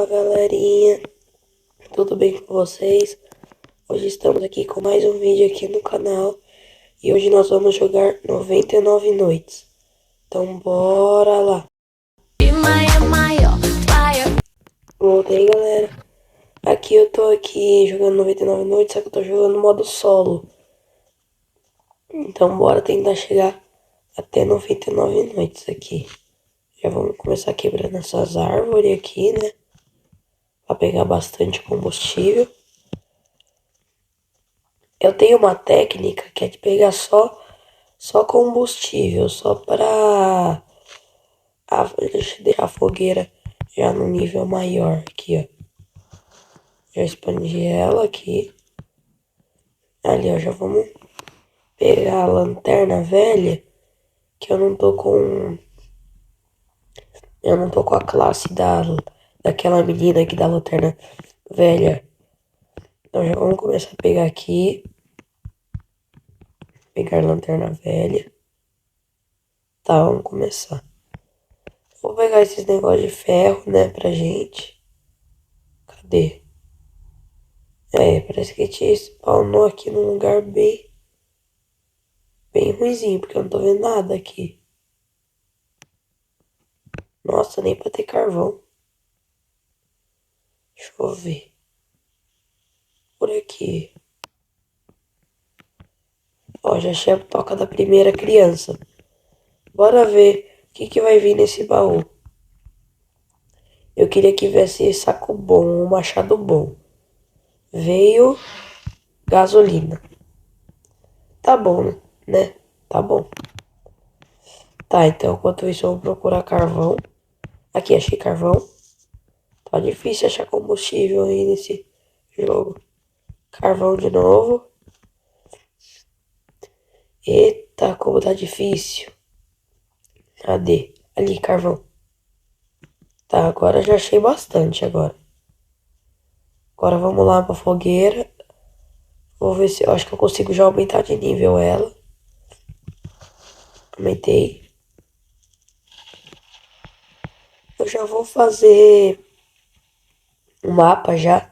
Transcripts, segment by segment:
Fala galerinha, tudo bem com vocês? Hoje estamos aqui com mais um vídeo aqui no canal e hoje nós vamos jogar 99 noites. Então bora lá! Voltei galera, aqui eu tô aqui jogando 99 noites, só que eu tô jogando no modo solo. Então bora tentar chegar até 99 noites aqui. Já vamos começar quebrando essas árvores aqui, né? Pra pegar bastante combustível. Eu tenho uma técnica que é de pegar só combustível, só para deixar a fogueira já no nível maior aqui, ó. Já expandi ela aqui. Ali, ó, já vamos pegar a lanterna velha, que eu não tô com a classe daquela menina aqui da lanterna velha. Então já vamos começar a pegar aqui. Pegar a lanterna velha. Tá, vamos começar. Vou pegar esses negócios de ferro, né, pra gente. Cadê? Parece que te spawnou aqui num lugar bem ruizinho, porque eu não tô vendo nada aqui. Nossa, nem pra ter carvão. Deixa eu ver. Por aqui. Ó, já achei a toca da primeira criança. Bora ver o que vai vir nesse baú. Eu queria que viesse saco bom, um machado bom. Veio gasolina. Tá bom, né? Tá bom. Tá, então enquanto isso eu vou procurar carvão. Aqui, achei carvão. Tá difícil achar combustível aí nesse jogo. Carvão de novo. Eita, como tá difícil. Cadê? Ali, carvão. Tá, agora já achei bastante agora. Agora vamos lá pra fogueira. Vou ver se eu acho que eu consigo já aumentar de nível ela. Aumentei. Eu já vou fazer um mapa já.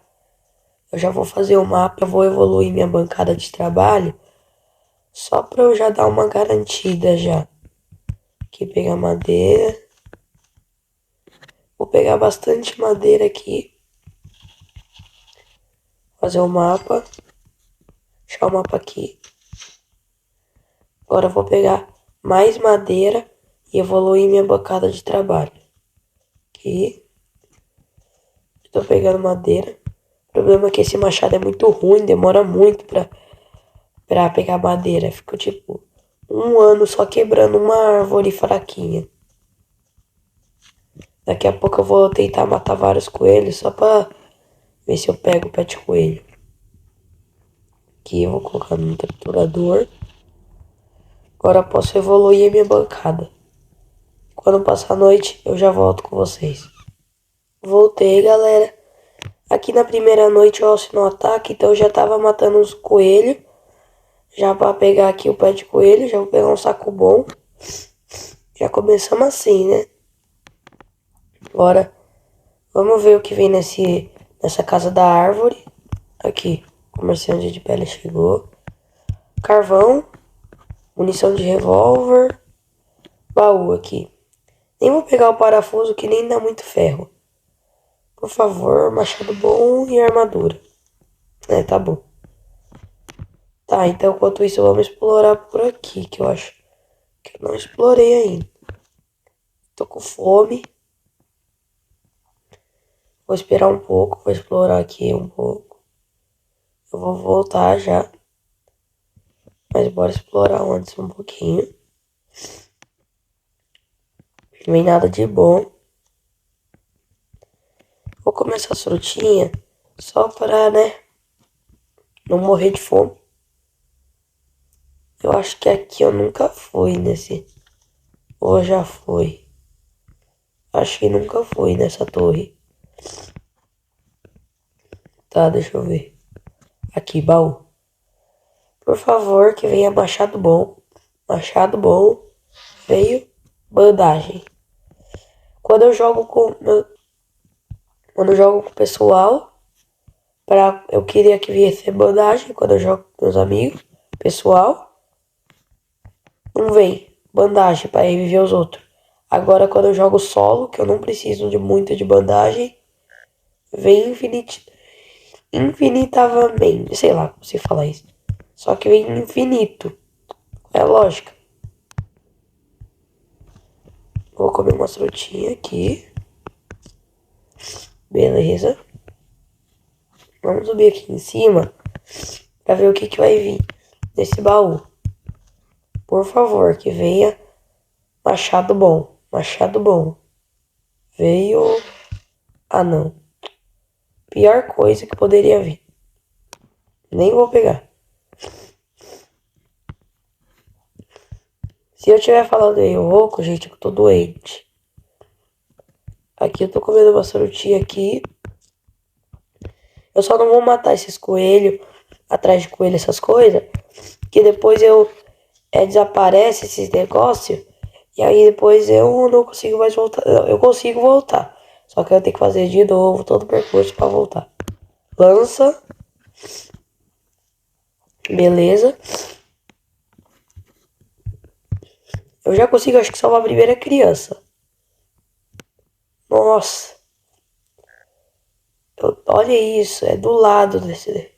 Eu já vou fazer o mapa, eu vou evoluir minha bancada de trabalho. Só pra eu já dar uma garantida já. Aqui pegar madeira. Vou pegar bastante madeira aqui. Fazer o mapa. Deixar o mapa aqui. Agora eu vou pegar mais madeira e evoluir minha bancada de trabalho. Aqui. Estou pegando madeira. O problema é que esse machado é muito ruim, demora muito pra pegar madeira. Fico tipo um ano só quebrando uma árvore fraquinha. Daqui a pouco eu vou tentar matar vários coelhos só pra ver se eu pego o pet coelho. Aqui eu vou colocar no triturador. Agora eu posso evoluir a minha bancada. Quando passar a noite, eu já volto com vocês. Voltei, galera. Aqui na primeira noite eu auxiliei no ataque, então eu já tava matando uns coelhos. Já pra pegar aqui o pé de coelho, já vou pegar um saco bom. Já começamos assim, né? Agora, vamos ver o que vem nessa casa da árvore. Aqui, comerciante de pele chegou. Carvão, munição de revólver, baú aqui. Nem vou pegar o parafuso que nem dá muito ferro. Por favor, machado bom e armadura. Tá bom. Tá, então enquanto isso vamos explorar por aqui, que eu acho que eu não explorei ainda. Tô com fome. Vou esperar um pouco, vou explorar aqui um pouco. Eu vou voltar já. Mas bora explorar antes um pouquinho. Não vem nada de bom. Vou comer essas frutinhas só pra, né, não morrer de fome. Eu acho que aqui eu nunca fui nesse. Ou já fui. Acho que nunca fui nessa torre. Tá, deixa eu ver. Aqui, baú. Por favor, que venha machado bom. Machado bom. Veio bandagem. Quando eu jogo com Quando eu jogo com o pessoal, eu queria que viesse bandagem quando eu jogo com meus amigos, pessoal. Não vem bandagem para reviver os outros. Agora quando eu jogo solo, que eu não preciso de muito de bandagem, vem infinitamente, sei lá como se fala isso. Só que vem infinito. É lógica. Vou comer uma frutinha aqui. Beleza. Vamos subir aqui em cima pra ver o que vai vir nesse baú. Por favor, que venha machado bom. Machado bom. Veio... Ah, não. Pior coisa que poderia vir. Nem vou pegar. Se eu estiver falando meio rouco, gente, eu tô doente. Aqui eu tô comendo uma frutinha aqui. Eu só não vou matar esses coelhos, atrás de coelho, essas coisas. Que depois desaparece esses negócios. E aí depois eu não consigo mais voltar. Eu consigo voltar. Só que eu tenho que fazer de novo todo o percurso pra voltar. Lança. Beleza. Eu já consigo, acho que salvar a primeira criança. Nossa. Olha isso, é do lado desse.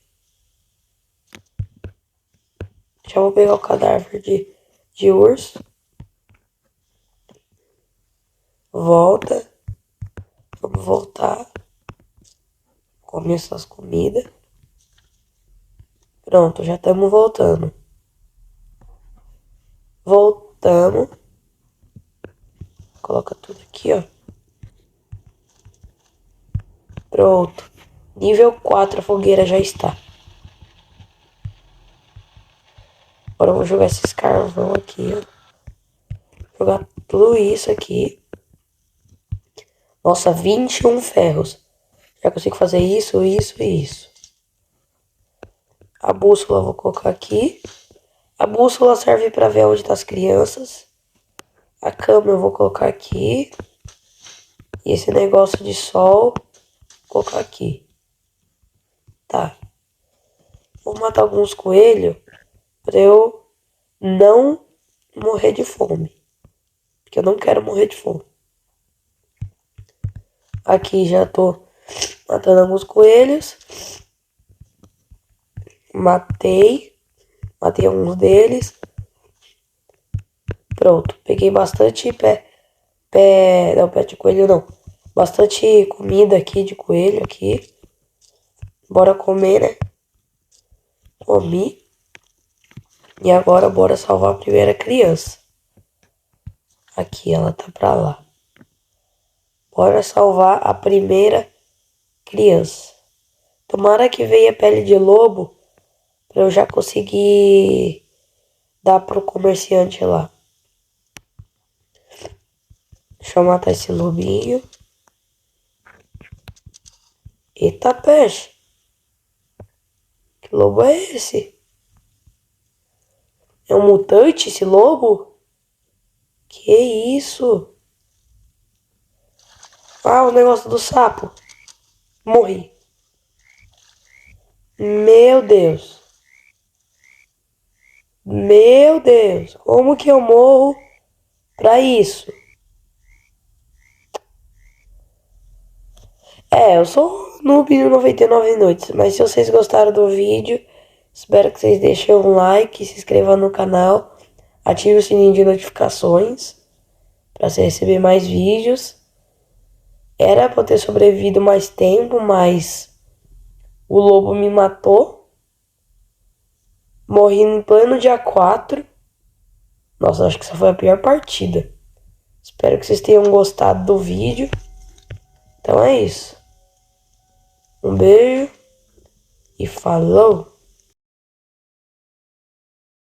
Já vou pegar o cadáver de urso. Volta. Vamos voltar. Comer essas comidas. Pronto, já estamos voltando. Voltamos. Coloca tudo aqui, ó. Pronto. Nível 4 a fogueira já está. Agora eu vou jogar esses carvão aqui, ó. Jogar tudo isso aqui. Nossa, 21 ferros. Já consigo fazer isso, isso e isso. A bússola eu vou colocar aqui. A bússola serve para ver onde tá as crianças. A cama eu vou colocar aqui. E esse negócio de sol, vou colocar aqui. Tá. Vou matar alguns coelhos pra eu não morrer de fome. Porque eu não quero morrer de fome. Aqui já tô matando alguns coelhos. Matei alguns deles. Pronto, peguei bastante não, pé de coelho não. Bastante comida aqui de coelho aqui. Bora comer, né? Comi. E agora bora salvar a primeira criança. Aqui, ela tá pra lá. Bora salvar a primeira criança. Tomara que venha pele de lobo pra eu já conseguir dar pro comerciante lá. Deixa eu matar esse lobinho. Eita peixe. Que lobo é esse? É um mutante esse lobo? Que isso? Ah, o negócio do sapo. Morri. Meu Deus. Meu Deus. Como que eu morro pra isso? Eu sou noob no 99 noites, mas se vocês gostaram do vídeo, espero que vocês deixem um like, se inscrevam no canal, ative o sininho de notificações para você receber mais vídeos. Era para eu ter sobrevivido mais tempo, mas o lobo me matou. Morri em pleno dia 4. Nossa, acho que essa foi a pior partida. Espero que vocês tenham gostado do vídeo. Então é isso. Um beijo e falou!